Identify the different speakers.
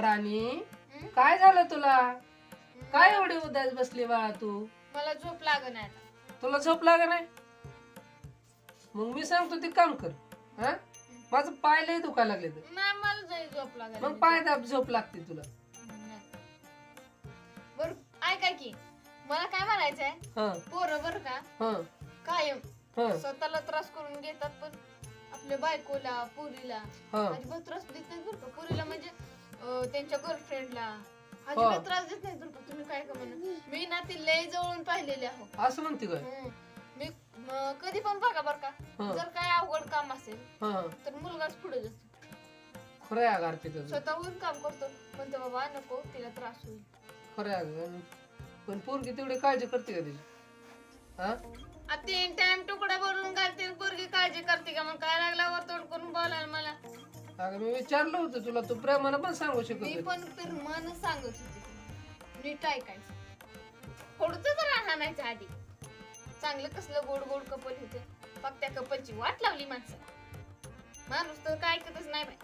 Speaker 1: राणी काय झालं तुला? काय एवढी उदास बसली बाळा तू?
Speaker 2: मला झोप लागत नाही आता.
Speaker 1: तुला झोप लाग नाही? मग मी सांगतो ते काम कर. हा माझं पाय लय दुखायला लागले तर.
Speaker 2: नाही मला जाई झोप लागत
Speaker 1: मग पाय दाब झोप लागते तुला.
Speaker 2: बर ऐका की मला काय म्हणायचंय
Speaker 1: हा
Speaker 2: पोरं बर का
Speaker 1: हा
Speaker 2: कायम
Speaker 1: हा
Speaker 2: स्वतःला त्रास करून घेतात पण आपल्या बायकोला पुरीला
Speaker 1: हा
Speaker 2: अजिबात त्रास देत नाही बरं का. पुरीला म्हणजे त्यांच्या गर्लफ्रेंडला अजिबात त्रास देत नाही बरं का. तुम्ही काय का म्हणा मी ना ती लय जवळून पाहिलेली आहो.
Speaker 1: असं म्हणते काय?
Speaker 2: मी कधी पण बघा बर का जर काय अवघड काम असेल तर मुलगाच पुढे जातो.
Speaker 1: खरं आहे अगं अर्पिता,
Speaker 2: स्वतःहून काम करतो म्हणतो बाबा नको तिला त्रास होईल.
Speaker 1: खरं आहे अगं. पण पोरगी तेवढी काळजी करते का तिची? हा
Speaker 2: तीन टाइम तुकडा भरून घालते पोरगी काळजी करते का? मग काय लागला वर तोंड करून बोलायला मला?
Speaker 1: अगं मी विचारलं होतं तुला, तू प्रेमानं पण सांगू शकत
Speaker 2: मी
Speaker 1: होती.
Speaker 2: पण प्रेमानं सांगत होते नीट ऐकायचं. थोडंच राहण्याच्या आधी चांगलं कसलं गोड गोड कपल होते. फक्त त्या कपलची वाट लावली माणसाला. माणूस तर काय ऐकतच नाही बाई.